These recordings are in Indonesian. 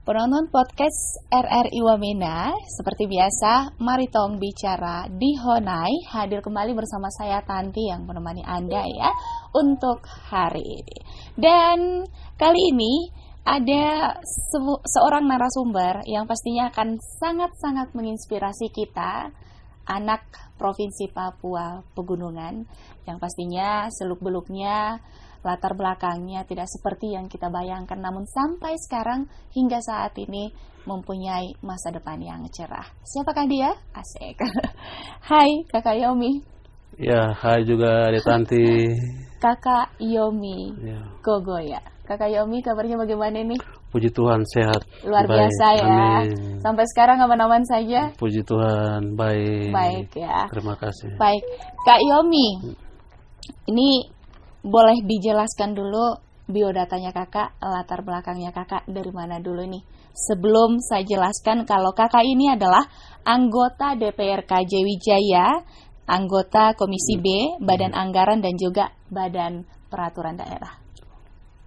Penonton podcast RRI Wamena, seperti biasa, mari tong bicara di Honai, hadir kembali bersama saya Tanti yang menemani Anda ya untuk hari ini. Dan kali ini ada seorang narasumber yang pastinya akan sangat-sangat menginspirasi kita, anak Provinsi Papua Pegunungan, yang pastinya seluk-beluknya latar belakangnya tidak seperti yang kita bayangkan, namun sampai sekarang hingga saat ini mempunyai masa depan yang cerah. Siapakah dia? Asik. Hai Kakak Yomi. Ya, hai juga Adik Tanti. Kakak Yomi ya. Gogo ya. Kakak Yomi, kabarnya bagaimana nih? Puji Tuhan, sehat. Luar biasa ya. Amin. Sampai sekarang aman-aman saja. Puji Tuhan, baik. Baik ya. Terima kasih. Baik, Kak Yomi. Ini boleh dijelaskan dulu biodatanya kakak, latar belakangnya kakak dari mana dulu nih? Sebelum saya jelaskan kalau kakak ini adalah anggota DPRK Wijaya, anggota Komisi B, Badan Anggaran dan juga Badan Peraturan Daerah.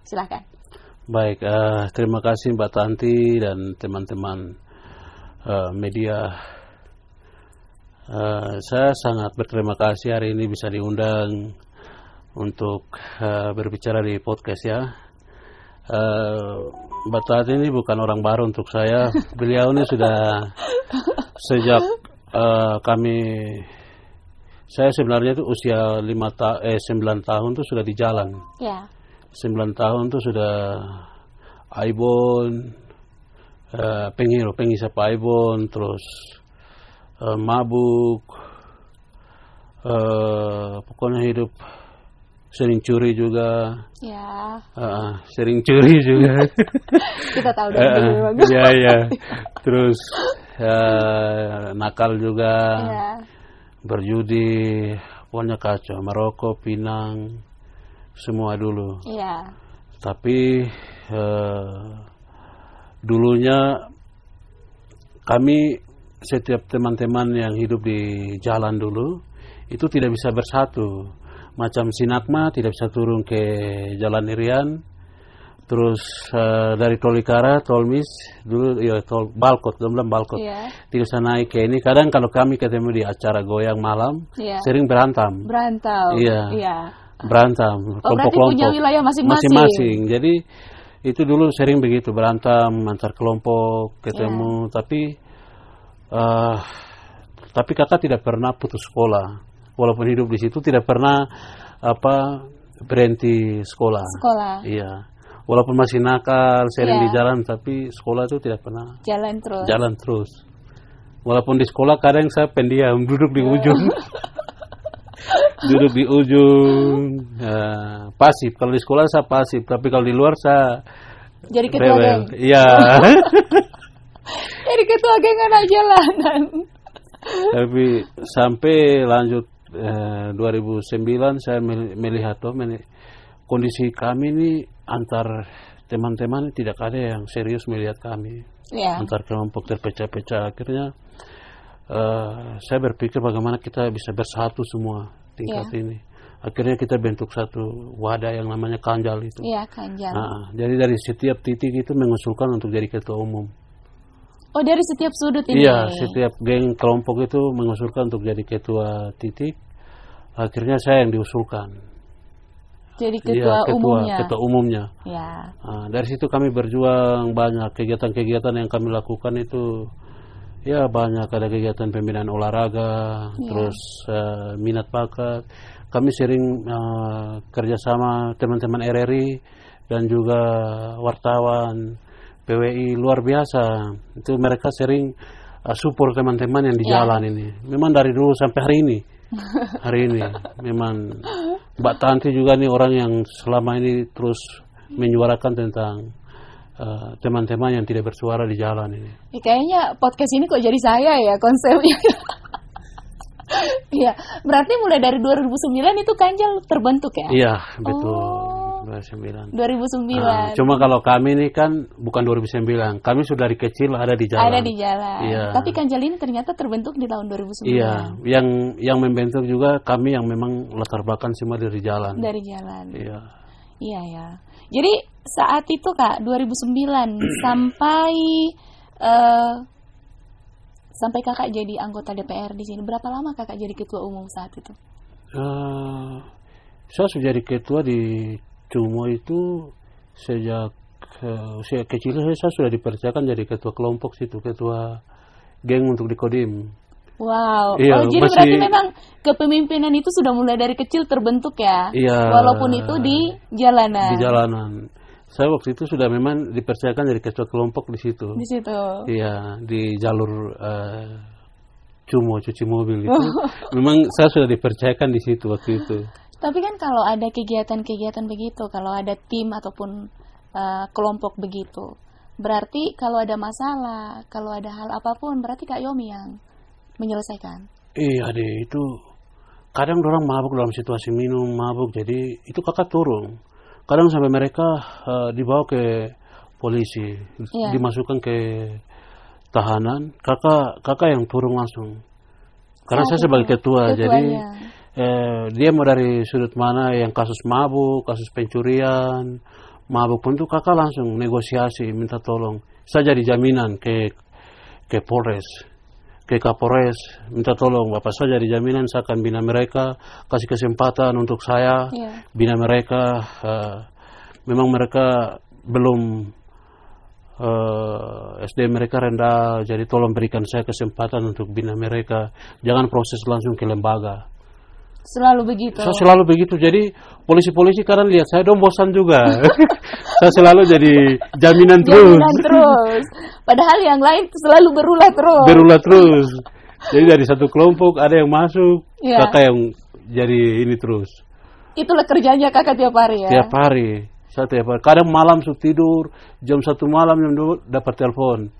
Silakan. Baik, terima kasih Mbak Tanti dan teman-teman media. Saya sangat berterima kasih hari ini bisa diundang untuk berbicara di podcast ya. Mbak Tati ini bukan orang baru untuk saya. Beliau ini sudah sejak saya sebenarnya itu usia 9 tahun itu sudah di jalan. Ya. 9 tahun itu sudah Aibon, pengisap Aibon, terus mabuk, pokoknya hidup sering curi juga, ya. Sering curi juga. Kita tahu dari ya. Terus nakal juga, ya. Berjudi, pokoknya kacau, merokok, pinang, semua dulu. Ya. Tapi dulunya kami setiap teman-teman yang hidup di jalan dulu itu tidak bisa bersatu. Macam Sinakma tidak bisa turun ke Jalan Irian, terus dari Tolikara, Tolmis dulu ya tol Balkot, Balkot, yeah. Tidak bisa naik ke ini. Kadang kalau kami ketemu di acara goyang malam, sering berantem. Iya. Berantem. Berarti punya wilayah masing-masing. Jadi itu dulu sering begitu berantem antar kelompok ketemu, tapi kakak tidak pernah putus sekolah. Walaupun hidup di situ tidak pernah berhenti sekolah. Iya. Walaupun masih nakal, sering di jalan, tapi sekolah itu tidak pernah. Jalan terus. Walaupun di sekolah kadang saya pendiam, duduk di ujung. Duduk di ujung. Pasif. Kalau di sekolah saya pasif, tapi kalau di luar saya jadi ketua geng. Iya. Jadi ketua geng anak jalanan. Tapi sampai lanjut 2009 saya melihat kondisi kami ini antar teman-teman tidak ada yang serius melihat kami. Antar kelompok terpecah-pecah. Akhirnya saya berpikir bagaimana kita bisa bersatu semua tingkat ini. Akhirnya kita bentuk satu wadah yang namanya Kanjal itu. Iya, Kanjal. Jadi dari setiap titik itu mengusulkan untuk jadi ketua umum. Oh, dari setiap sudut ini? Iya, setiap geng kelompok itu mengusulkan untuk jadi ketua titik. Akhirnya saya yang diusulkan. Jadi ketua umumnya? Ketua umumnya. Ya. Dari situ kami berjuang banyak. Kegiatan-kegiatan yang kami lakukan itu ya banyak. Ada kegiatan pembinaan olahraga, terus minat bakat. Kami sering kerjasama teman-teman RRI dan juga wartawan PWI luar biasa. Itu mereka sering support teman-teman yang di jalan ini. Memang dari dulu sampai hari ini. Memang Mbak Tanti juga nih orang yang selama ini terus menyuarakan tentang teman-teman yang tidak bersuara di jalan ini. Kayaknya podcast ini kok jadi saya ya konsepnya. Iya, berarti mulai dari 2009 itu Kanjal terbentuk ya? Iya, betul. 2009. 2009. Cuma kalau kami ini kan bukan 2009. Kami sudah dari kecil ada di jalan. Ada di jalan. Iya. Tapi Kanjal ini ternyata terbentuk di tahun 2009. Iya, yang membentuk juga kami yang memang latar belakang semua dari jalan. Dari jalan. Iya. Iya ya. Jadi saat itu Kak 2009 sampai Kakak jadi anggota DPR di sini, berapa lama Kakak jadi ketua umum saat itu? Saya sudah jadi ketua di Cumo itu sejak usia kecil. Saya sudah dipercayakan jadi ketua kelompok situ, ketua geng untuk di Kodim. Wow, Iya, jadi berarti memang kepemimpinan itu sudah mulai dari kecil terbentuk ya? Iya, walaupun itu di jalanan. Di jalanan. Saya waktu itu sudah memang dipercayakan jadi ketua kelompok di situ. Di situ. Iya, di jalur Cumo cuci mobil itu. Memang saya sudah dipercayakan di situ waktu itu. Tapi kan kalau ada kegiatan-kegiatan begitu, kalau ada tim ataupun kelompok begitu, berarti kalau ada masalah, kalau ada hal apapun, berarti Kak Yomi yang menyelesaikan. Iya deh, itu kadang orang mabuk dalam situasi minum, mabuk, jadi itu kakak turun. Kadang sampai mereka dibawa ke polisi, dimasukkan ke tahanan, kakak yang turun langsung. Karena saya sebagai ketua, jadi dia mau dari sudut mana yang kasus mabuk, kasus pencurian, mabuk pun tuh kakak langsung negosiasi, minta tolong. Saya jadi jaminan ke Polres, ke Kapolres, minta tolong Bapak, saya jadi jaminan, saya akan bina mereka, kasih kesempatan untuk saya bina mereka. Memang mereka belum SDM mereka rendah, jadi tolong berikan saya kesempatan untuk bina mereka, jangan proses langsung ke lembaga. Selalu begitu. Saya selalu begitu. Jadi polisi-polisi kadang lihat saya dong bosan juga. Saya selalu jadi jaminan terus. Jaminan terus. Padahal yang lain selalu berulah terus. Berulah terus. Jadi dari satu kelompok ada yang masuk, kakak yang jadi ini terus. Itulah kerjanya kakak tiap hari ya. Tiap hari. Saya tiap hari. Kadang malam sudah tidur, jam 1 malam jam 2 dapat telepon.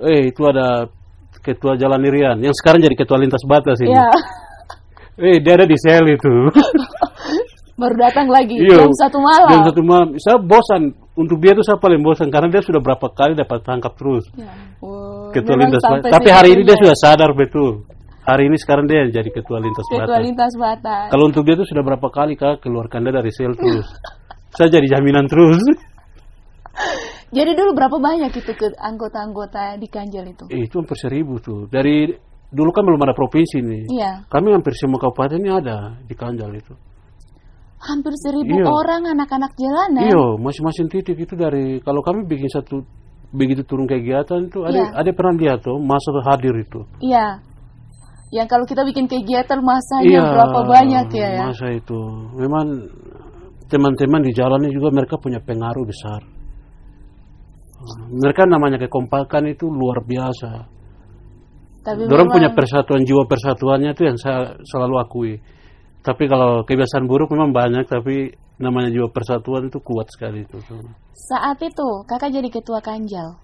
Itu ada ketua Jalan Irian yang sekarang jadi ketua lintas batas ini. Iya. Dia ada di sel itu. Baru datang lagi jam 1 malam. Jam 1 malam. Saya bosan. Untuk dia tuh saya paling bosan karena dia sudah berapa kali dapat tangkap terus. Ya. Ketua lintas batas. Tapi hari ini dia sudah sadar betul. Hari ini sekarang dia jadi ketua lintas batas. Ketua lintas batas. Kalau untuk dia tuh sudah berapa kali Kak keluarkan dia dari sel terus. Saya jadi jaminan terus. Jadi dulu berapa banyak itu ke anggota-anggota di Kanjel itu? Itu hampir 1000 tuh. Dari dulu kan belum ada provinsi nih. Iya. Kami hampir semua kabupaten ini ada di Kanjel itu. Hampir 1000 orang anak-anak jalanan. Iya, masing-masing titik itu dari kalau kami bikin satu begitu turun kegiatan itu ada pernah lihat tuh masa hadir itu. Iya. Yang kalau kita bikin kegiatan masanya berapa banyak ya? Masa itu. Memang teman-teman di jalannya juga mereka punya pengaruh besar. Mereka namanya kekompakan itu luar biasa. Dorang punya persatuan, jiwa persatuannya itu yang saya selalu akui. Tapi kalau kebiasaan buruk memang banyak, tapi namanya jiwa persatuan itu kuat sekali itu. Saat itu kakak jadi ketua Kanjel,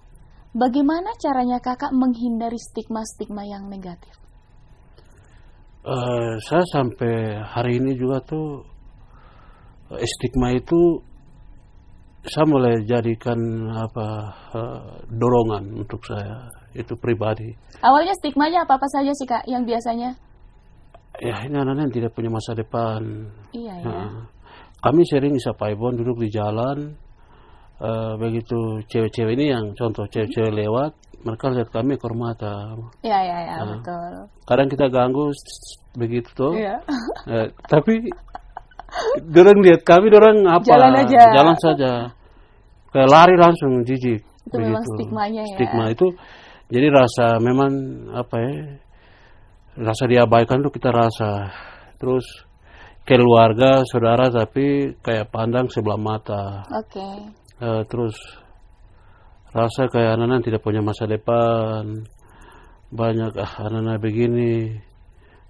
bagaimana caranya kakak menghindari stigma-stigma yang negatif? Saya sampai hari ini juga tuh stigma itu saya mulai jadikan dorongan untuk saya itu pribadi. Awalnya stigmanya apa saja sih Kak yang biasanya? Ya ini anak-anak yang tidak punya masa depan. Iya ya. Kami sering bisa paibon duduk di jalan, begitu cewek-cewek ini yang contoh cewek-cewek lewat, mereka lihat kami ekor mata. Iya betul. Kadang kita ganggu begitu tuh. Iya. Tapi dorang lihat kami, dorang apa? Jalan saja. Kayak lari langsung jijik. Itu memang stigmanya ya. Stigma itu jadi rasa memang rasa diabaikan tuh kita rasa. Terus keluarga, saudara tapi kayak pandang sebelah mata. Oke. Terus rasa kayak anak-anak tidak punya masa depan. Banyak anak-anak begini,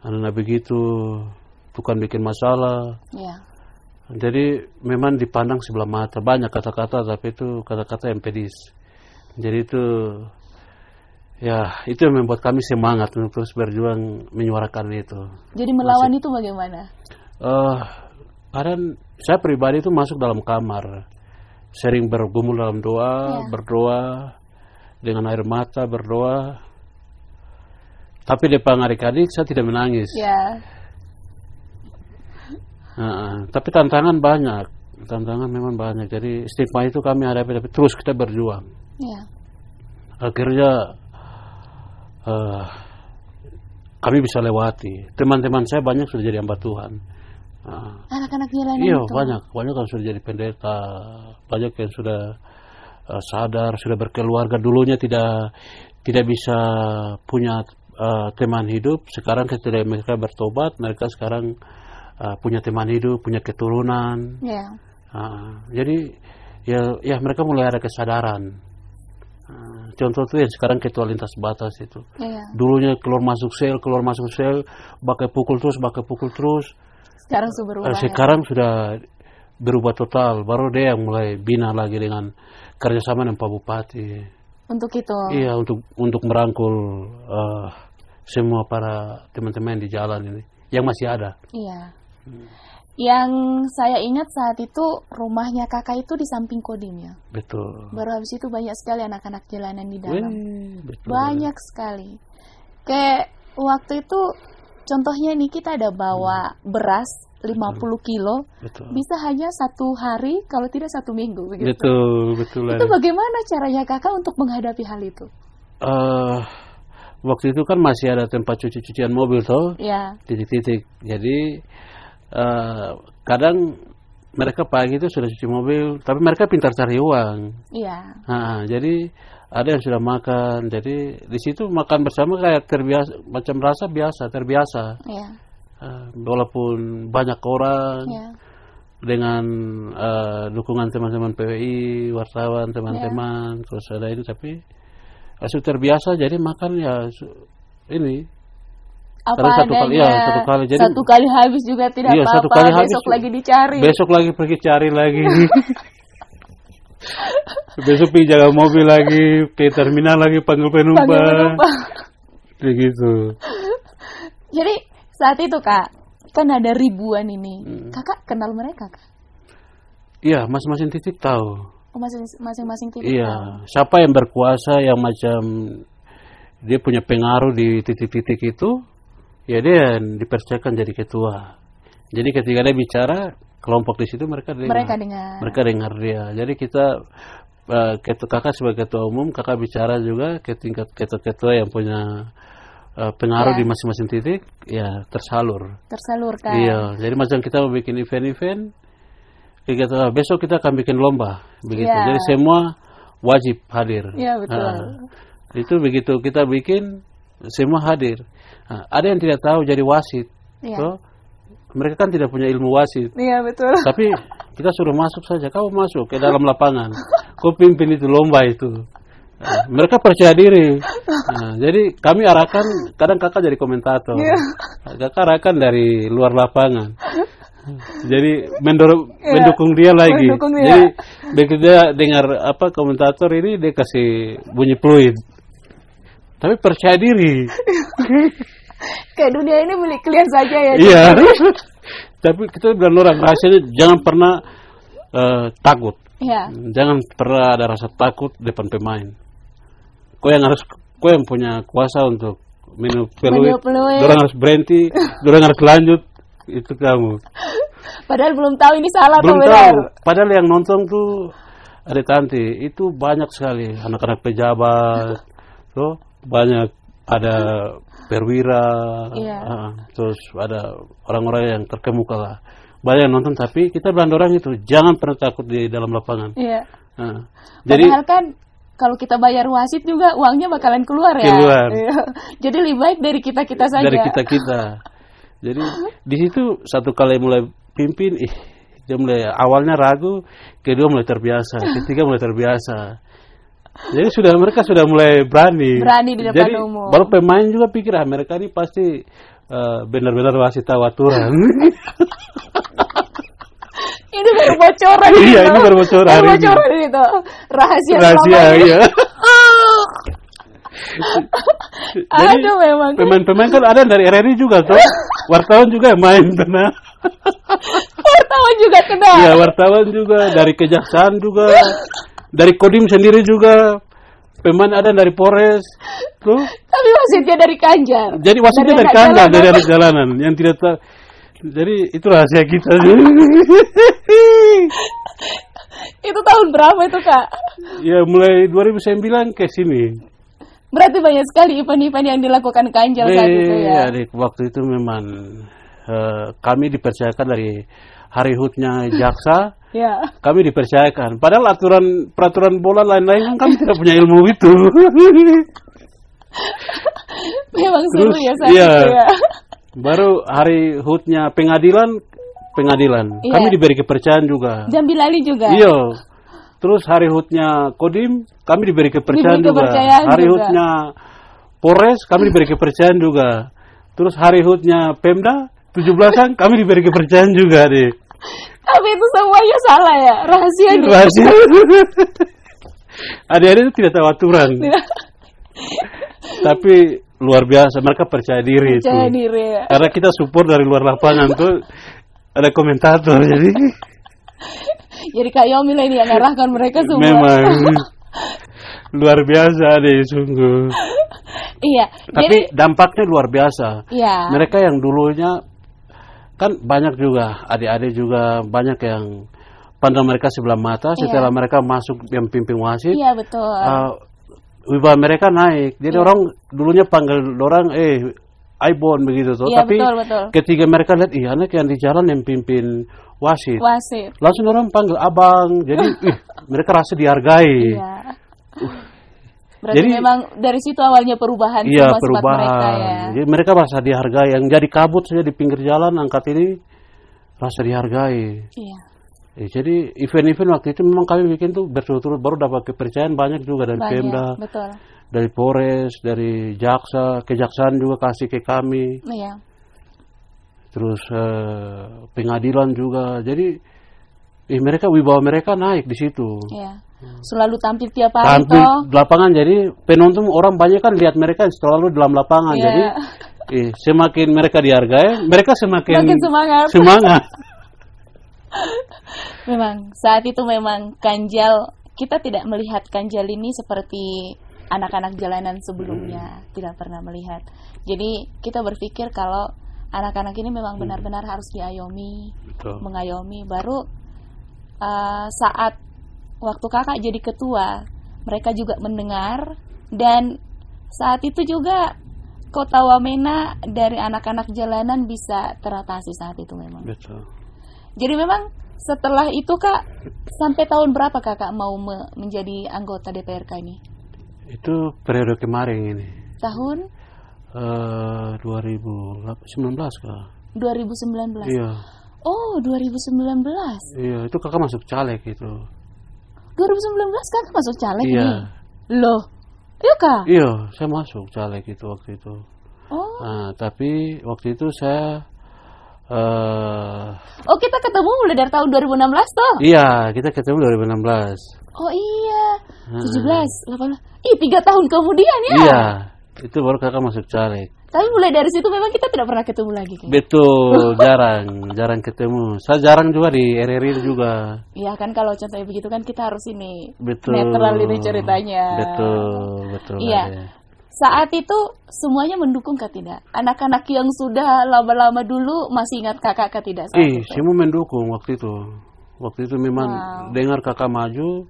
anak-anak begitu, bukan bikin masalah. Iya. Jadi memang dipandang sebelah mata. Banyak kata-kata tapi itu kata-kata yang pedis. Jadi itu itu yang membuat kami semangat untuk terus berjuang menyuarakan itu. Jadi melawan itu bagaimana? Kadang saya pribadi itu masuk dalam kamar, sering bergumul dalam doa, berdoa dengan air mata, berdoa. Tapi depan adik-adik saya tidak menangis. Ya. Tapi tantangan banyak. Tantangan memang banyak. Jadi stigma itu kami hadapi, tapi terus kita berjuang. Iya. Akhirnya kami bisa lewati. Teman-teman saya banyak sudah jadi hamba Tuhan. Anak-anak jalanan Iya, itu. banyak yang sudah jadi pendeta, banyak yang sudah sadar, sudah berkeluarga. Dulunya tidak bisa punya teman hidup. Sekarang ketika mereka bertobat, mereka sekarang punya teman hidup, punya keturunan. Iya. Jadi ya mereka mulai ada kesadaran. Contoh tuh yang sekarang ketua lintas batas itu. Iya. Dulunya keluar masuk sel, pakai pukul terus. Sekarang sudah berubah. Sekarang sudah berubah total. Baru dia yang mulai bina lagi dengan kerjasama dengan Pak Bupati. Untuk itu. Iya, untuk merangkul semua para teman-teman di jalan ini yang masih ada. Iya. Yang saya ingat saat itu rumahnya kakak itu di samping Kodim ya. Betul. Baru habis itu banyak sekali anak-anak jalanan di dalam. Betul. Banyak sekali. Kayak waktu itu contohnya nih kita ada bawa beras 50 kilo. Betul. Bisa hanya 1 hari kalau tidak 1 minggu begitu. Betul. Itu bagaimana caranya kakak untuk menghadapi hal itu? Waktu itu kan masih ada tempat cucian mobil toh. Ya. Titik-titik. Jadi kadang mereka pagi itu sudah cuci mobil, tapi mereka pintar cari uang. Iya. Jadi ada yang sudah makan. Jadi di situ makan bersama kayak terbiasa, macam rasa biasa, terbiasa. Iya. Walaupun banyak orang, Iya. dengan dukungan teman-teman PWI, wartawan, teman-teman, terus ada ini, tapi sudah terbiasa. Jadi makan ya ini. Apa Satu adanya. kali. Jadi, 1 kali habis juga tidak iya, apa-apa. 1 kali habis, besok lagi dicari. Besok lagi pergi cari lagi. Besok pergi jaga mobil lagi, ke terminal lagi panggil penumpang. Begitu. Jadi saat itu Kak, kan ada ribuan ini. Kakak kenal mereka Kak? Iya, masing-masing titik tahu. Masing-masing titik Iya, tahu. siapa yang berkuasa, yang macam dia punya pengaruh di titik-titik itu, ya dia dipercayakan jadi ketua. Jadi ketika dia bicara, kelompok di situ mereka dengar dia. Jadi kita kakak sebagai ketua umum, kakak bicara juga ke tingkat ketua-ketua yang punya pengaruh di masing-masing titik, ya tersalurkan. Iya, jadi macam kita mau bikin event-event, kegiatan besok kita akan bikin lomba, begitu. Ya. Jadi semua wajib hadir. Iya betul. Itu begitu kita bikin, semua hadir. Ada yang tidak tahu jadi wasit. Iya. So, mereka kan tidak punya ilmu wasit. Iya betul. Tapi kita suruh masuk saja. Kau masuk ke dalam lapangan. Kau pimpin itu lomba itu. Mereka percaya diri. Jadi kami arahkan, kadang kakak jadi komentator. Yeah. Kakak arahkan dari luar lapangan. Jadi mendukung dia lagi. Jadi begitu dia dengar komentator ini, dia kasih bunyi fluid. Tapi percaya diri. Kayak dunia ini milik kalian saja ya. Iya. Tapi kita bilang orang rahasianya jangan pernah takut. Iya. Jangan pernah ada rasa takut depan pemain. Kau yang punya kuasa untuk minum fluid. Orang harus berhenti, orang harus lanjut. Itu kamu. Padahal belum tahu ini salah atau belum benar. Tahu. Padahal yang nonton tuh ada Tanti, itu banyak sekali anak-anak pejabat. Tuh banyak, ada perwira, terus ada orang-orang yang terkemuka lah. Banyak yang nonton, tapi kita bilang orang itu jangan pernah takut di dalam lapangan. Iya. Jadi padahal kan kalau kita bayar wasit juga uangnya bakalan keluar ya. Jadi lebih baik dari kita saja. Dari kita. Jadi di situ satu kali mulai pimpin, dia mulai awalnya ragu, kedua mulai terbiasa, ketiga mulai terbiasa. Jadi mereka sudah mulai berani di depan umum. Baru pemain juga pikir mereka ini pasti benar-benar masih tahu aturan. Ini baru bocoran. Iya, ini baru bocoran hari ini. Bocoran itu. Rahasia iya. Jadi memang. Pemain-pemain kan ada dari RRI juga tuh. Wartawan juga yang main kena. Wartawan juga kena. Iya, wartawan juga, dari kejaksaan juga. Dari Kodim sendiri juga, pemain ada dari Polres, tuh. Tapi wasitnya dari Kanjar. Jadi wasitnya dari Kanjar, dari anak jalanan yang tidak tahu. Jadi itu rahasia kita. Itu tahun berapa itu, Kak? Ya mulai 2009 ke sini. Berarti banyak sekali event-event yang dilakukan Kanjal saat itu ya. Adik, waktu itu memang kami dipercayakan dari hari hutnya jaksa, Ya. kami dipercayakan. Padahal peraturan bola lain-lain kan kami tidak punya ilmu itu. Memang seru Terus, ya saat iya. itu ya. Baru hari hutnya pengadilan, Iya. kami diberi kepercayaan juga. Jambi Lali juga. Iya. Terus hari hutnya Kodim, kami diberi kepercayaan Diberi juga. kepercayaan Hari juga. hutnya Polres, kami diberi kepercayaan juga. Terus hari hutnya Pemda, 17-an, kami diberi kepercayaan juga, deh. Tapi itu semuanya salah ya, rahasia gitu. Rahasia. Adik-adik itu tidak tahu aturan. Tapi luar biasa, mereka percaya diri Percaya itu. diri ya. Karena kita support dari luar lapangan tuh ada komentator, jadi Jadi Kak Yomi lah ini yang ngarahkan mereka semua. memang luar biasa deh sungguh. Iya. Tapi dampaknya luar biasa. Iya. Mereka yang dulunya kan banyak juga, adik-adik juga banyak yang pandang mereka sebelah mata. Setelah mereka masuk yang pimpin wasit, Iya betul. wibawa mereka naik. Jadi orang dulunya panggil orang Aibon begitu tuh. Iya, Tapi betul. ketika mereka lihat anak yang di jalan yang pimpin wasit, Wasit. langsung orang panggil abang. Jadi mereka rasa dihargai. Iya. Berarti Jadi- memang dari situ awalnya perubahan Iya, semua sifat perubahan. mereka ya. Jadi mereka merasa dihargai. Yang jadi kabut saja di pinggir jalan angkat ini rasa dihargai. Iya. Jadi event-event waktu itu memang kami bikin tuh berturut-turut, baru dapat kepercayaan banyak juga dari Pemda, Banyak, betul. dari Polres, dari jaksa, kejaksaan juga kasih ke kami. Iya. Terus pengadilan juga. Jadi mereka wibawa mereka naik di situ. Iya. Selalu tampil tiap hari Tampil toh. di lapangan, jadi penonton orang banyak kan lihat mereka selalu dalam lapangan. Iya. Jadi semakin mereka dihargai, mereka semakin Makin semangat. semangat. Memang saat itu memang Kanjal, kita tidak melihat Kanjal ini seperti anak-anak jalanan sebelumnya, tidak pernah melihat. Jadi kita berpikir kalau anak-anak ini memang benar-benar harus diayomi, Betul. mengayomi. Baru saat waktu kakak jadi ketua, mereka juga mendengar, dan saat itu juga Kota Wamena dari anak-anak jalanan bisa teratasi saat itu memang. Betul. Jadi memang setelah itu Kak, sampai tahun berapa Kakak mau menjadi anggota DPRK ini? Itu periode kemarin ini. Tahun 2019 kah? 2019. Iya. Oh, 2019. Iya, itu kakak masuk caleg itu. 2019 Kakak masuk caleg Iya. nih. Loh. Iya Kak? Iya, saya masuk caleg itu waktu itu. Oh. Nah, tapi waktu itu saya Oh, kita ketemu mulai dari tahun 2016 toh? iya, kita ketemu 2016. Oh iya. 17, 18. 3 tahun kemudian ya? Iya, itu baru kakak masuk caleg. Tapi mulai dari situ memang kita tidak pernah ketemu lagi kayaknya. Betul, jarang ketemu. Saya jarang juga di RRI juga. Iya kan, kalau contohnya begitu kan kita harus ini Betul. netral ini ceritanya. Betul. Iya. Ade. Saat itu semuanya mendukung kah tidak? Anak-anak yang sudah lama-lama dulu masih ingat kakak kah tidak saat itu? Semua mendukung waktu itu. Waktu itu memang dengar kakak maju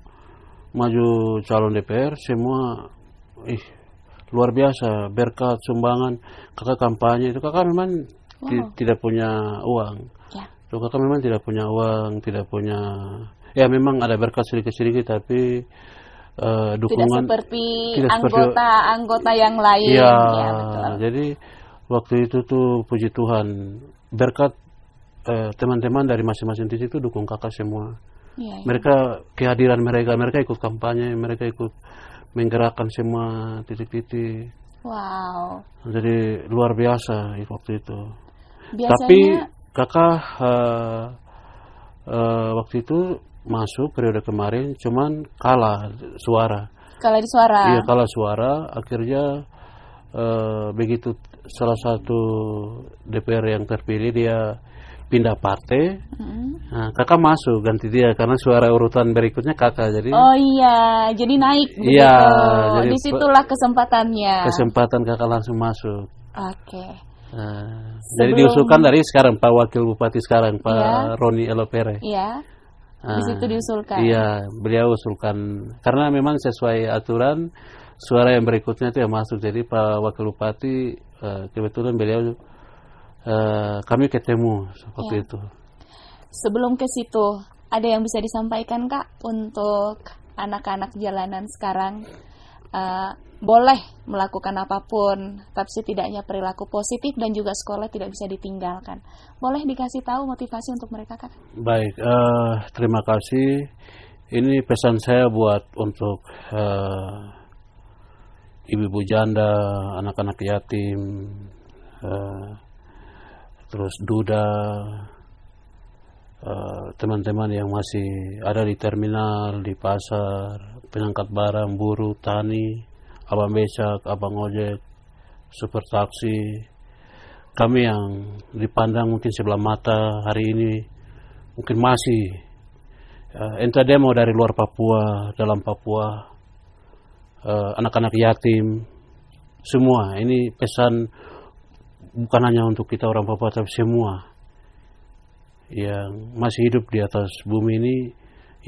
calon DPR, semua luar biasa, berkat sumbangan kakak kampanye itu. Kakak memang tidak punya uang. Ya. So, kakak memang tidak punya uang, tidak punya, ya memang ada berkat sedikit-sedikit, tapi dukungan Tidak seperti tidak seperti- anggota yang lain. Iya, Ya, betul. jadi waktu itu tuh puji Tuhan berkat teman-teman dari masing-masing titik itu dukung kakak semua. Iya, iya. Mereka kehadiran mereka ikut kampanye, mereka ikut menggerakkan semua titik-titik. Wow. Jadi luar biasa waktu itu. Biasanya Tapi kakak waktu itu masuk periode kemarin, cuman kalah suara. kalau di suara. Iya, kalah suara. Akhirnya begitu salah satu DPR yang terpilih dia pindah partai. Nah, kakak masuk ganti dia karena suara urutan berikutnya kakak. Jadi Oh iya, jadi naik begitu. Iya, jadi Disitulah kesempatannya. kesempatan kakak langsung masuk. Oke. Jadi diusulkan dari sekarang Pak Wakil Bupati sekarang Pak Roni Elopere. Iya. Di situ diusulkan. Iya, beliau usulkan karena memang sesuai aturan suara yang berikutnya itu yang masuk. Jadi Pak Wakil Bupati kebetulan beliau kami ketemu seperti itu. Sebelum ke situ, ada yang bisa disampaikan Kak untuk anak-anak jalanan sekarang? Boleh melakukan apapun, tapi setidaknya perilaku positif dan juga sekolah tidak bisa ditinggalkan. Boleh dikasih tahu motivasi untuk mereka, Kak? Baik, terima kasih. Ini pesan saya buat untuk ibu-ibu janda, anak-anak yatim, terus duda, teman-teman yang masih ada di terminal, di pasar, pengangkat barang, buruh, tani, abang becak, abang ojek, super taksi. Kami yang dipandang mungkin sebelah mata hari ini mungkin masih entah demo dari luar Papua, dalam Papua, anak-anak yatim, semua. Ini pesan bukan hanya untuk kita orang Papua, tapi semua yang masih hidup di atas bumi ini,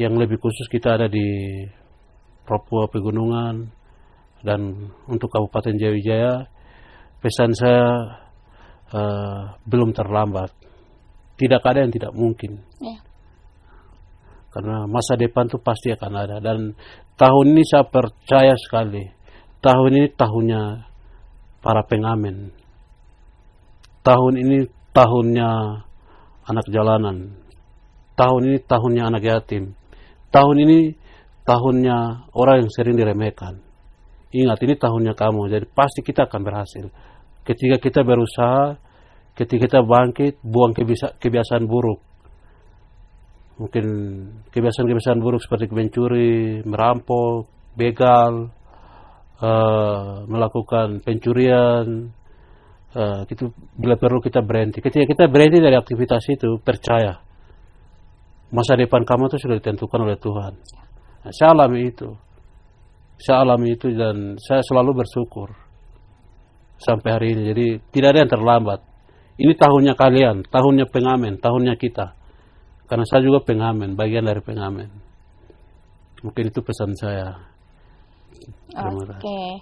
yang lebih khusus kita ada di Papua Pegunungan dan untuk Kabupaten Jayawijaya. Pesan saya belum terlambat. Tidak ada yang tidak mungkin. Karena masa depan itu pasti akan ada. Dan tahun ini saya percaya sekali, tahun ini tahunnya para pengamen. Tahun ini tahunnya anak jalanan. Tahun ini tahunnya anak yatim. Tahun ini tahunnya orang yang sering diremehkan. Ingat, ini tahunnya kamu. Jadi pasti kita akan berhasil. Ketika kita berusaha, ketika kita bangkit, buang kebiasaan buruk. Mungkin kebiasaan-kebiasaan buruk seperti mencuri, merampok, begal, melakukan pencurian. Itu bila perlu kita berhenti. Ketika kita berhenti dari aktivitas itu, percaya masa depan kamu itu sudah ditentukan oleh Tuhan. Nah, saya alami itu dan saya selalu bersyukur sampai hari ini. Jadi tidak ada yang terlambat. Ini tahunnya kalian, tahunnya pengamen, tahunnya kita. Karena saya juga pengamen, bagian dari pengamen. Mungkin itu pesan saya. Oke.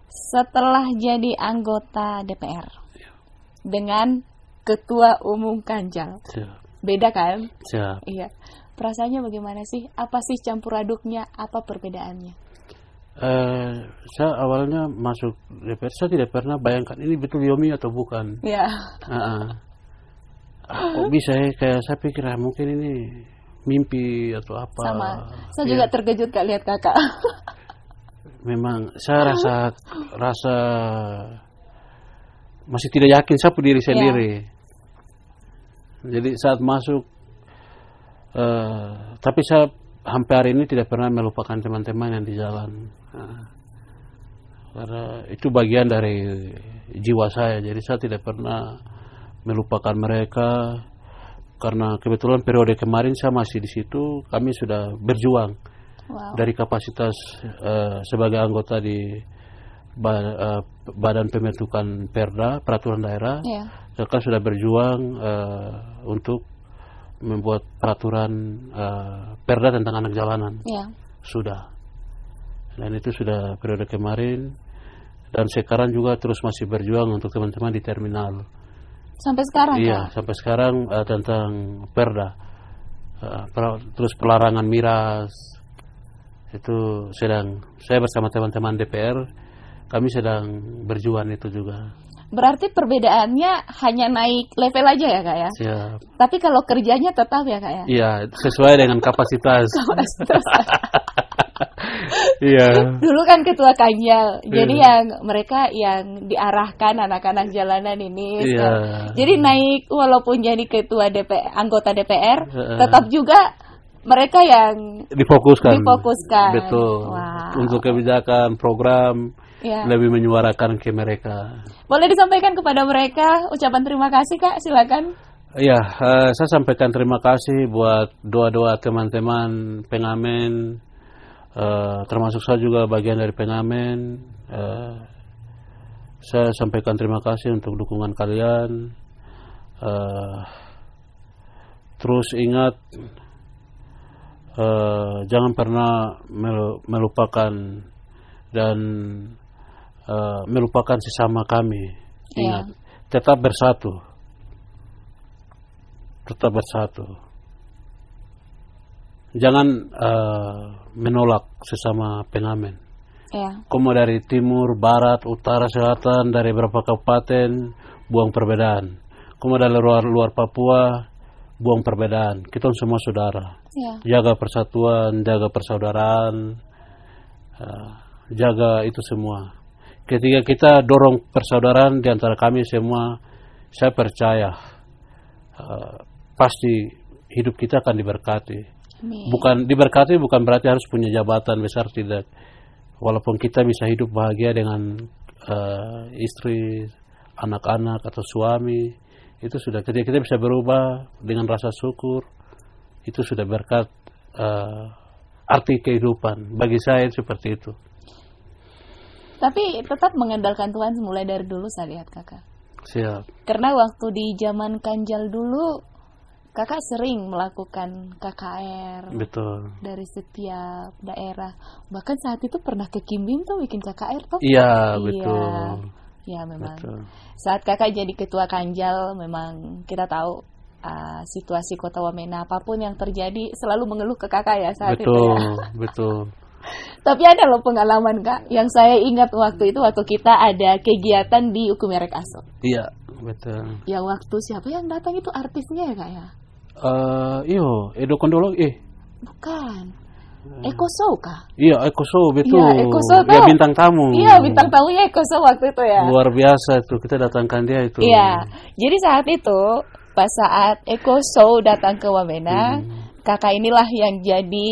Setelah jadi anggota DPR dengan Ketua Umum Kanjal, beda kan? Siap. Iya. Perasaannya bagaimana sih? Apa sih campur aduknya? Apa perbedaannya? Saya awalnya masuk DPR, saya tidak pernah bayangkan ini betul Yomi atau bukan. Ya. Kok bisa ya? Kayak saya pikir mungkin ini mimpi atau apa. Sama. Saya juga terkejut Kak lihat Kakak. Memang saya rasa masih tidak yakin saya diri sendiri. Jadi saat masuk, tapi saya hampir hari ini tidak pernah melupakan teman-teman yang di jalan. Karena itu bagian dari jiwa saya. Jadi saya tidak pernah melupakan mereka. Karena kebetulan periode kemarin saya masih di situ, kami sudah berjuang. Dari kapasitas sebagai anggota di Badan Pembentukan Perda, Peraturan Daerah. Mereka sudah berjuang untuk membuat peraturan perda tentang anak jalanan. Sudah. Dan itu sudah periode kemarin. Dan sekarang juga terus masih berjuang untuk teman-teman di terminal. Sampai sekarang? Iya, sampai sekarang tentang perda. Terus pelarangan miras. Itu saya bersama teman-teman DPR, kami sedang berjuang itu juga. Berarti perbedaannya hanya naik level aja ya Kak ya? Siap. Tapi kalau kerjanya tetap ya Kak ya? Iya, sesuai dengan kapasitas. Iya. Dulu kan ketua Kanjal, jadi yang mereka yang diarahkan anak-anak jalanan ini. Jadi naik walaupun jadi ketua DPR, anggota DPR, tetap juga mereka yang difokuskan. Betul. Untuk kebijakan, program. Lebih menyuarakan ke mereka. Boleh disampaikan kepada mereka ucapan terima kasih Kak, silakan. Iya, saya sampaikan terima kasih buat doa-doa teman-teman pengamen, termasuk saya juga bagian dari pengamen. saya sampaikan terima kasih untuk dukungan kalian. Terus ingat, jangan pernah melupakan dan melupakan sesama kami. Ingat, tetap bersatu, tetap bersatu. Jangan menolak sesama pengamen. Kamu dari timur, barat, utara, selatan, dari beberapa kabupaten, buang perbedaan. Kamu dari luar Papua, buang perbedaan. Kita semua saudara. Jaga persatuan, jaga persaudaraan, jaga itu semua. Ketika kita dorong persaudaraan di antara kami semua, saya percaya pasti hidup kita akan diberkati. Bukan diberkati, bukan berarti harus punya jabatan besar, tidak. Walaupun kita bisa hidup bahagia dengan istri, anak-anak atau suami, itu sudah, ketika kita bisa berubah dengan rasa syukur, itu sudah berkat arti kehidupan. Bagi saya seperti itu. Tapi tetap mengandalkan Tuhan mulai dari dulu, saya lihat kakak. Siap. Karena waktu di zaman Kanjal dulu, kakak sering melakukan KKR. Betul. Dari setiap daerah. Bahkan saat itu pernah ke Kimbim tuh bikin KKR tuh. Iya, betul. Ya memang. Betul. Saat kakak jadi ketua Kanjal, memang kita tahu situasi Kota Wamena, apapun yang terjadi selalu mengeluh ke kakak ya saat itu ya. Betul. Tapi ada loh pengalaman kak, yang saya ingat waktu itu waktu kita ada kegiatan di Ukumerek Aso. Iya, betul. Yang waktu siapa yang datang itu artisnya ya kak ya? Edo Kondolo, Bukan. Eko Show kah? Iya, Eko Show, betul. Iya, Eko Show ya, bintang tamu. Iya, bintang tamunya Eko Show waktu itu ya. Luar biasa itu, kita datangkan dia itu. Iya, jadi saat itu, pas saat Eko Show datang ke Wamena, kakak inilah yang jadi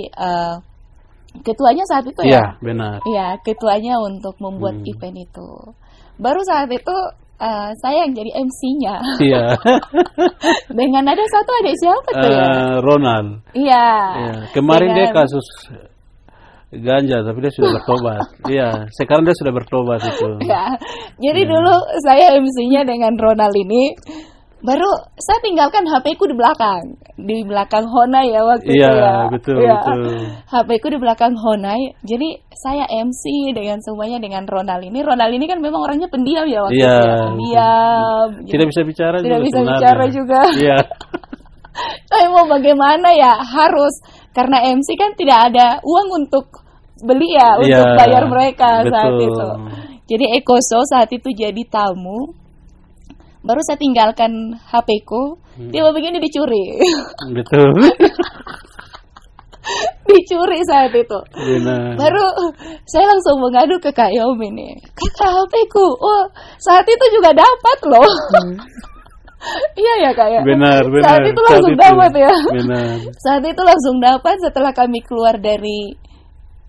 ketuanya saat itu ya. Iya, benar. Iya, ketuanya untuk membuat event itu. Baru saat itu saya yang jadi MC-nya. Iya. Dengan ada satu adik siapa tuh ya? Ronald. Iya. Kemarin dia kasus ganja, tapi dia sudah bertobat. Iya, sekarang dia sudah bertobat itu. Ya. Jadi dulu saya MC-nya dengan Ronald ini. Baru saya tinggalkan HP-ku di belakang Honai ya waktu itu ya. Iya, betul. HP-ku di belakang Honai. Jadi saya MC dengan semuanya dengan Ronald ini. Ronald ini kan memang orangnya pendiam ya waktu itu. Pendiam. Tidak bisa bicara juga. Tidak bisa bicara juga. Iya. Tapi mau bagaimana ya, harus karena MC kan tidak ada uang untuk beli ya, untuk bayar mereka saat itu. Jadi Eko Show saat itu jadi tamu. Baru saya tinggalkan HP-ku, dia begini dicuri. Betul. Dicuri saat itu. Benar. Baru saya langsung mengadu ke Kak Yomi nih. Kakak, HP-ku, saat itu juga dapat loh. Iya ya Kak ya. Benar. Saat itu langsung dapat ya. Benar. Saat itu langsung dapat setelah kami keluar dari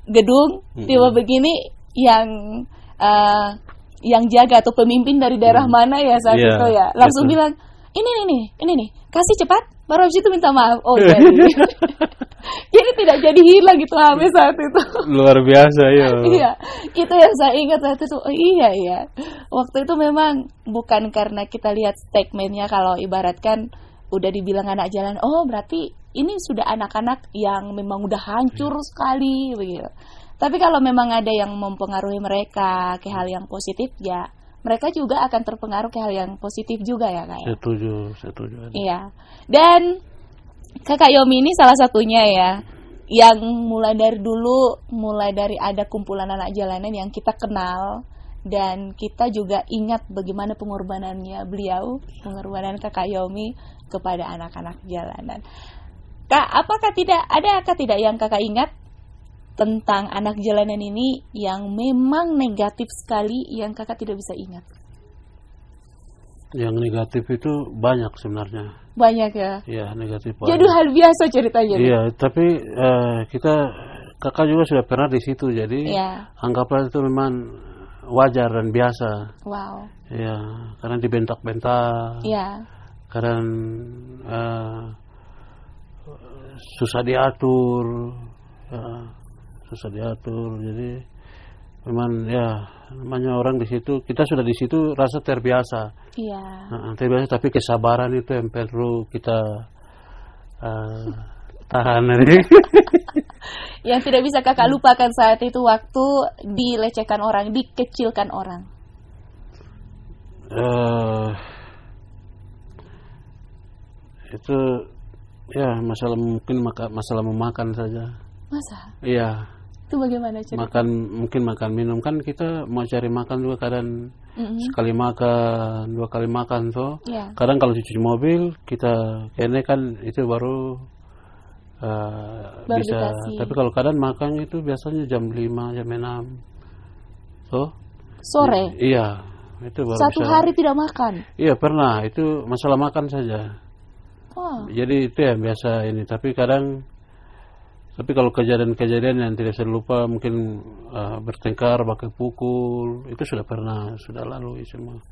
gedung, tiba begini yang jaga atau pemimpin dari daerah mana ya saat itu ya langsung bilang ini nih kasih cepat, baru habis itu minta maaf. Jadi tidak jadi hilang gitu HP saat itu. Luar biasa ya. Iya, itu yang saya ingat saat itu. Iya waktu itu memang bukan karena kita lihat statementnya, kalau ibaratkan udah dibilang anak jalan, berarti ini sudah anak-anak yang memang udah hancur sekali begitu. Tapi kalau memang ada yang mempengaruhi mereka ke hal yang positif, ya mereka juga akan terpengaruh ke hal yang positif juga ya Kak. Setuju. Iya. Dan Kakak Yomi ini salah satunya ya, yang mulai dari ada kumpulan anak jalanan yang kita kenal, dan kita juga ingat bagaimana pengorbanannya beliau, pengorbanan Kakak Yomi kepada anak-anak jalanan. Kak, adakah tidak yang Kakak ingat tentang anak jalanan ini yang memang negatif sekali yang kakak tidak bisa ingat? Yang negatif itu banyak sebenarnya. Banyak ya? Iya, negatif banyak. Jadi hal biasa ceritanya. Iya, tapi kakak juga sudah pernah di situ, jadi anggaplah itu memang wajar dan biasa. Wow. Iya, karena dibentak-bentak. Iya. Karena susah diatur. Jadi Memang ya namanya orang di situ, kita sudah di situ rasa terbiasa. Iya. Terbiasa, tapi kesabaran itu yang perlu kita tahan. Yang tidak bisa kakak lupakan saat itu waktu dilecehkan orang, dikecilkan orang. Itu ya masalah memakan saja. Masa? Iya. Itu bagaimana cerita? Mungkin makan minum, kan kita mau cari makan juga kadang sekali makan, 2 kali makan toh. Yeah. Kadang kalau cuci mobil kita kayaknya kan itu baru bisa. dikasih. Tapi kalau kadang makan itu biasanya jam 5, jam 6. Toh? Sore? Iya. Itu baru Satu bisa. hari tidak makan? Iya pernah, itu masalah makan saja. Oh. Jadi itu yang biasa ini, tapi kalau kejadian-kejadian yang tidak saya lupa, mungkin bertengkar, pakai pukul, itu sudah pernah, sudah lalu semua.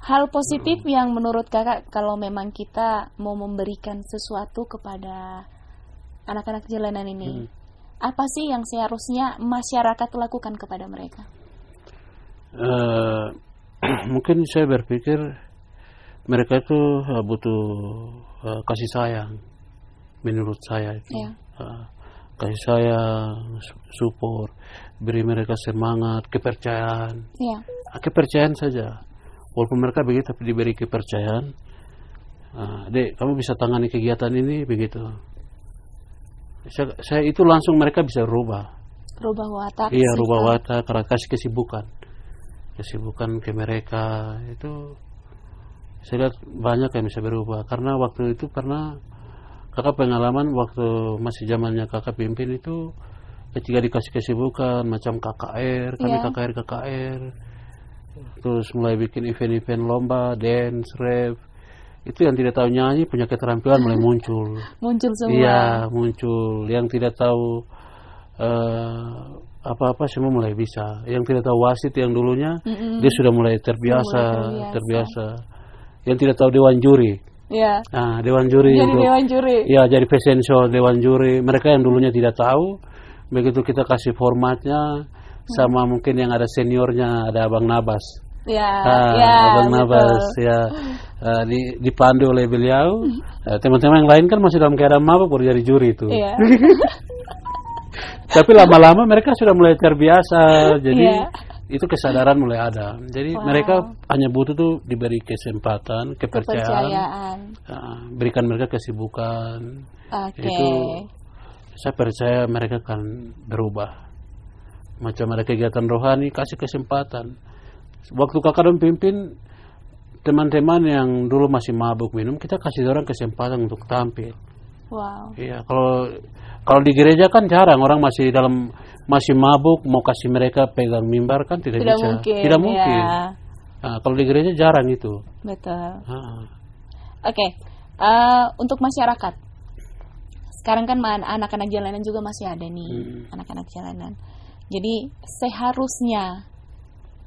Hal positif yang menurut kakak kalau memang kita mau memberikan sesuatu kepada anak-anak jalanan ini, apa sih yang seharusnya masyarakat lakukan kepada mereka? Mungkin saya berpikir mereka itu butuh kasih sayang, menurut saya itu. Yeah. Kasih sayang, support, beri mereka semangat, kepercayaan. Yeah. Kepercayaan saja. Walaupun mereka begitu, tapi diberi kepercayaan. Dek, kamu bisa tangani kegiatan ini begitu. Saya itu langsung mereka bisa rubah. Rubah watak. Iya, rubah watak, karena kasih kesibukan ke mereka itu. Saya lihat banyak yang bisa berubah. Karena waktu itu pernah kakak pengalaman waktu masih zamannya kakak pimpin itu, ketika dikasih kesibukan macam KKR, kami KKR, terus mulai bikin event-event lomba, dance, rap, itu yang tidak tahu nyanyi punya keterampilan mulai muncul. Muncul semua. Iya, muncul. Yang tidak tahu apa-apa semua mulai bisa. Yang tidak tahu wasit yang dulunya, dia sudah mulai terbiasa. Yang tidak tahu dewan juri. Ya. Nah, dewan juri. Jadi dewan juri. Ya, jadi fashion show dewan juri. Mereka yang dulunya tidak tahu, begitu kita kasih formatnya, sama mungkin yang ada seniornya, ada Abang Nabas. Ya, Abang Nabas, ya, dipandu oleh beliau. Teman-teman yang lain kan masih dalam keadaan mabuk baru jadi juri itu. Ya. Tapi lama-lama mereka sudah mulai terbiasa, jadi itu kesadaran mulai ada. Jadi mereka hanya butuh tuh diberi kesempatan, kepercayaan. Berikan mereka kesibukan. Itu saya percaya mereka akan berubah. Macam ada kegiatan rohani, kasih kesempatan. Waktu kakak dan pimpin, teman-teman yang dulu masih mabuk minum, kita kasih orang kesempatan untuk tampil. Wow. Iya, kalau di gereja kan jarang orang masih mabuk mau kasih mereka pegang mimbar kan tidak bisa. Tidak mungkin. Ya. Nah, kalau di gereja jarang itu. Betul. Oke. Untuk masyarakat. Sekarang kan anak-anak jalanan juga masih ada nih, anak-anak jalanan. Jadi seharusnya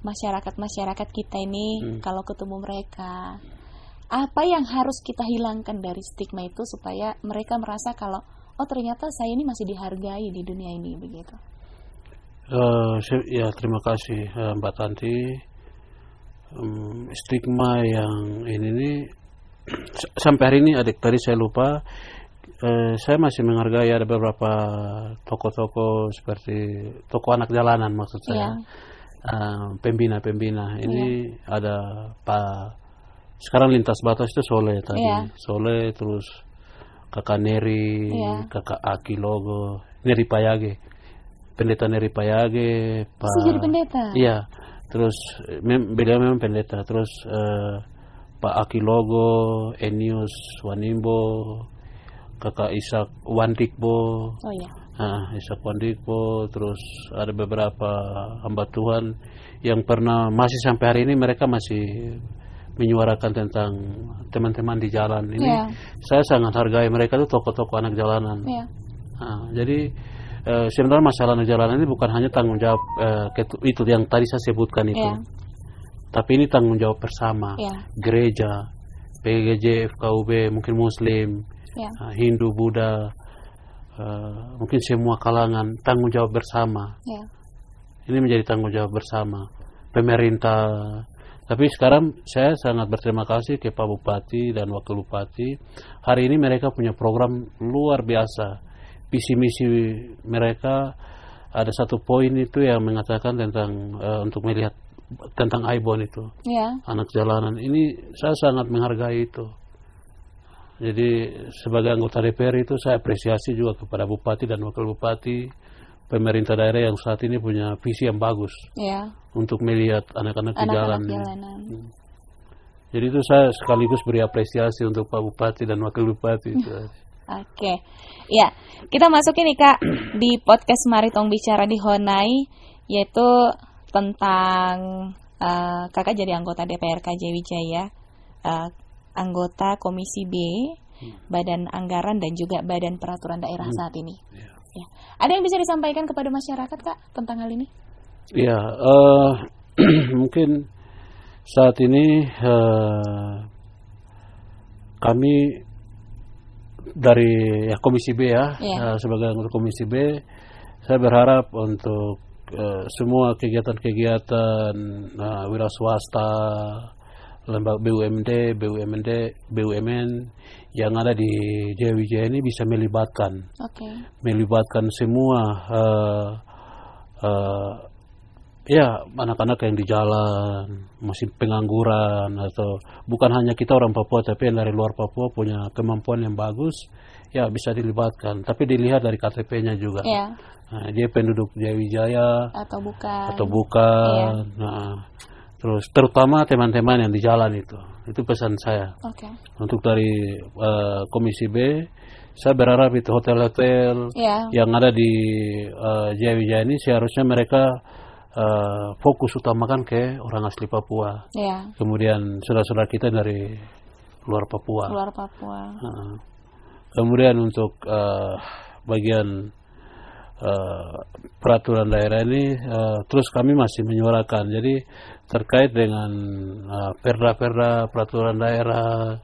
masyarakat kita ini kalau ketemu mereka, apa yang harus kita hilangkan dari stigma itu supaya mereka merasa kalau oh ternyata saya ini masih dihargai di dunia ini begitu. Ya terima kasih Mbak Tanti. Stigma yang ini sampai hari ini adik tadi saya lupa. Saya masih menghargai ada beberapa toko-toko seperti toko anak jalanan maksud saya. Pembina ini ada Pak. Sekarang lintas batas itu Soleh tadi. Soleh, terus Kakak Neri, Kakak Aki Logo, Neri Payage. Pendeta Neri Payage, Pak. Masih jadi pendeta? Iya. Terus beliau memang pendeta. Terus Pak Aki Logo, Enius Wanimbo, Kakak Ishak Wandikbo. Oh iya. Ishak Wandikbo, terus ada beberapa hamba Tuhan yang pernah masih sampai hari ini mereka masih menyuarakan tentang teman-teman di jalan ini. Saya sangat hargai mereka itu tokoh-tokoh anak jalanan. Jadi sebenarnya masalah anak jalanan ini bukan hanya tanggung jawab itu yang tadi saya sebutkan itu, tapi ini tanggung jawab bersama. Gereja, PGJ, FKUB, mungkin Muslim, Hindu, Buddha, mungkin semua kalangan tanggung jawab bersama. Ini menjadi tanggung jawab bersama pemerintah. Tapi sekarang saya sangat berterima kasih ke Pak Bupati dan Wakil Bupati. Hari ini mereka punya program luar biasa. Visi misi mereka ada satu poin itu yang mengatakan tentang untuk melihat tentang Aibon itu, anak jalanan. Ini saya sangat menghargai itu. Jadi sebagai anggota DPR itu saya apresiasi juga kepada Bupati dan Wakil Bupati, pemerintah daerah yang saat ini punya visi yang bagus untuk melihat anak-anak di jalan. Jadi itu saya sekaligus beri apresiasi untuk Pak Bupati dan Wakil Bupati itu. Oke, ya kita masuk ini Kak di podcast Mari Tong Bicara di Honai, yaitu tentang Kakak jadi anggota DPR KJ Wijaya, anggota Komisi B, Badan Anggaran dan juga Badan Peraturan Daerah saat ini. Ya. Ada yang bisa disampaikan kepada masyarakat Kak tentang hal ini? Ya, mungkin saat ini kami dari Komisi B sebagai anggota Komisi B, saya berharap untuk semua kegiatan-kegiatan wira swasta, lembaga BUMN yang ada di Jayawijaya ini bisa melibatkan semua anak-anak yang di jalan, masih pengangguran, atau bukan hanya kita orang Papua tapi yang dari luar Papua punya kemampuan yang bagus, ya bisa dilibatkan. Tapi dilihat dari KTP-nya juga. Nah, dia penduduk Jayawijaya atau bukan. Nah, terus terutama teman-teman yang di jalan itu pesan saya. Untuk dari Komisi B, saya berharap itu hotel-hotel yang ada di Jayawijaya ini seharusnya mereka fokus utamakan ke orang asli Papua. Kemudian saudara-saudara kita dari luar Papua. Kemudian untuk bagian peraturan daerah ini terus kami masih menyuarakan. Jadi terkait dengan perda-perda peraturan daerah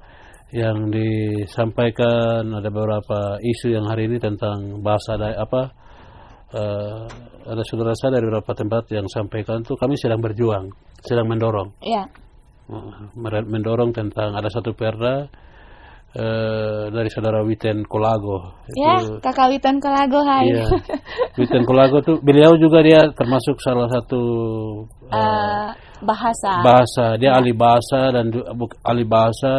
yang disampaikan, ada beberapa isu yang hari ini tentang bahasa ada saudara saya dari beberapa tempat yang sampaikan itu, kami sedang berjuang, sedang mendorong. Mendorong tentang ada satu perda dari saudara Witen Kolago. Kakak Witen Kolago, hai. Witen Kolago tuh beliau juga dia termasuk salah satu bahasa. Dia ahli bahasa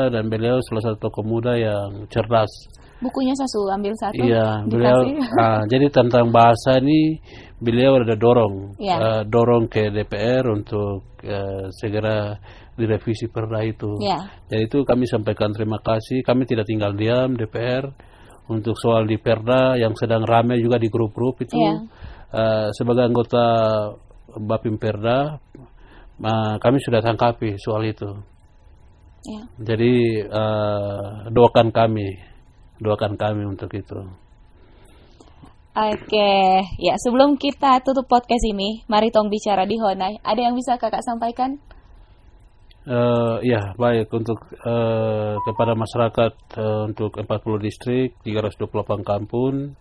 dan beliau salah satu tokoh muda yang cerdas. Bukunya saya ambil satu. Beliau jadi tentang bahasa ini beliau ada dorong ke DPR untuk segera direvisi perda itu. Jadi itu kami sampaikan terima kasih. Kami tidak tinggal diam DPR untuk soal di perda yang sedang ramai juga di grup-grup itu. Sebagai anggota Bapim Perda, kami sudah tangkapi soal itu. Jadi doakan kami untuk itu. Ya sebelum kita tutup podcast ini, Mari Tong Bicara di Honai, ada yang bisa Kakak sampaikan? Baik, untuk kepada masyarakat untuk 40 distrik, 328 kampung,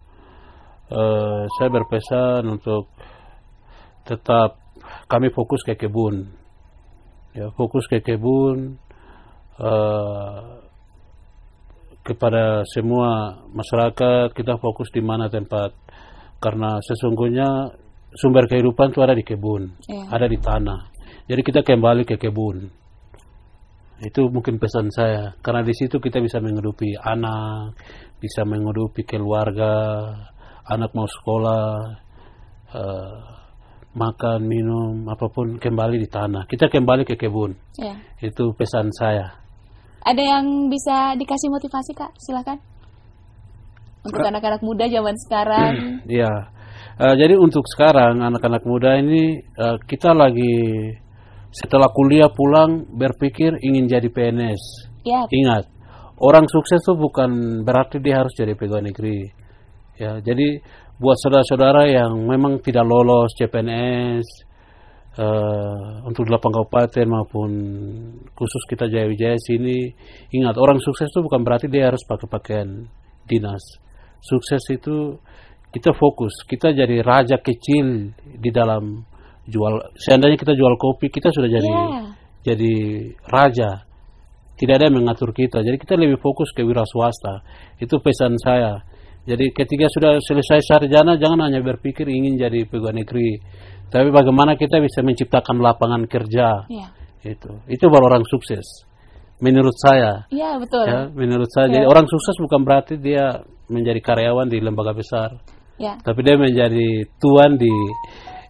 saya berpesan untuk tetap kami fokus ke kebun. Kepada semua masyarakat kita fokus di mana tempat, karena sesungguhnya sumber kehidupan itu ada di kebun, ada di tanah. Jadi kita kembali ke kebun. Itu mungkin pesan saya, karena di situ kita bisa menghidupi anak, bisa menghidupi keluarga, anak mau sekolah, makan, minum, apapun kembali di tanah. Kita kembali ke kebun. Itu pesan saya. Ada yang bisa dikasih motivasi Kak? Silakan. Untuk anak-anak muda zaman sekarang. Jadi untuk sekarang anak-anak muda ini kita lagi setelah kuliah pulang berpikir ingin jadi PNS. Ingat, orang sukses itu bukan berarti dia harus jadi pegawai negeri. Jadi buat saudara-saudara yang memang tidak lolos CPNS, untuk 8 kabupaten maupun khusus kita Jayawijaya sini, ingat, orang sukses itu bukan berarti dia harus pakai pakaian dinas. Sukses itu kita fokus, kita jadi raja kecil di dalam seandainya kita jual kopi, kita sudah jadi raja. Tidak ada yang mengatur kita. Jadi kita lebih fokus ke wira swasta. Itu pesan saya. Jadi ketika sudah selesai sarjana, jangan hanya berpikir ingin jadi pegawai negeri, tapi bagaimana kita bisa menciptakan lapangan kerja. Itu baru orang sukses. Menurut saya. Iya, betul. Ya, menurut saya. Jadi orang sukses bukan berarti dia menjadi karyawan di lembaga besar. Tapi dia menjadi tuan di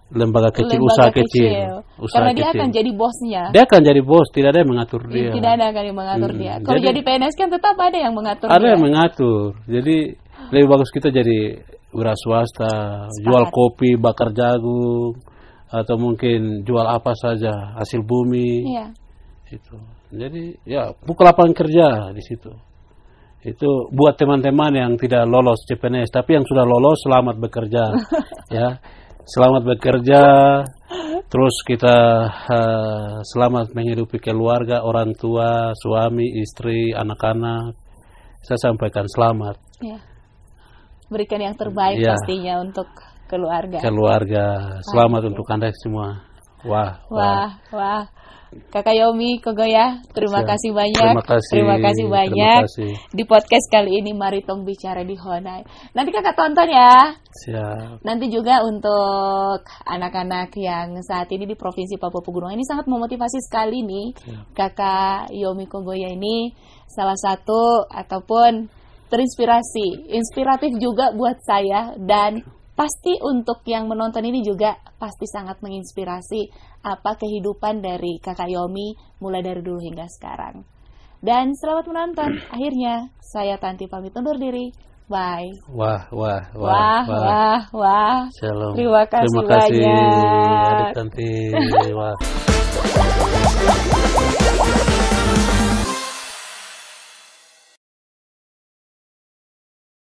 lembaga kecil, usaha kecil. Karena dia akan jadi bosnya. Dia akan jadi bos, tidak ada yang mengatur dia. Tidak ada yang mengatur dia. Kalau jadi PNS kan tetap ada yang mengatur Ada yang mengatur. Jadi lebih bagus kita jadi wira swasta, jual kopi, bakar jagung, atau mungkin jual apa saja, hasil bumi. Itu. Jadi ya buka lapangan kerja di situ. Itu buat teman-teman yang tidak lolos CPNS, tapi yang sudah lolos selamat bekerja. Ya. Selamat bekerja, terus kita selamat menghidupi keluarga, orang tua, suami, istri, anak-anak. Saya sampaikan selamat. Berikan yang terbaik pastinya untuk keluarga. Selamat untuk Anda semua. Wah. Kakak Yomi Kogoya, terima kasih banyak. Terima kasih banyak. Di podcast kali ini mari tong bicara di Honai. Nanti kakak tonton ya. Siap. Nanti juga untuk anak-anak yang saat ini di Provinsi Papua Pegunungan ini sangat memotivasi sekali nih. Kakak Yomi Kogoya ini salah satu ataupun inspiratif juga buat saya, dan pasti untuk yang menonton ini juga pasti sangat menginspirasi apa kehidupan dari Kakak Yomi mulai dari dulu hingga sekarang. Dan selamat menonton. Akhirnya saya Tanti pamit undur diri. Bye. Wah. Shalom. Terima kasih banyak. Adik Tanti. Wah.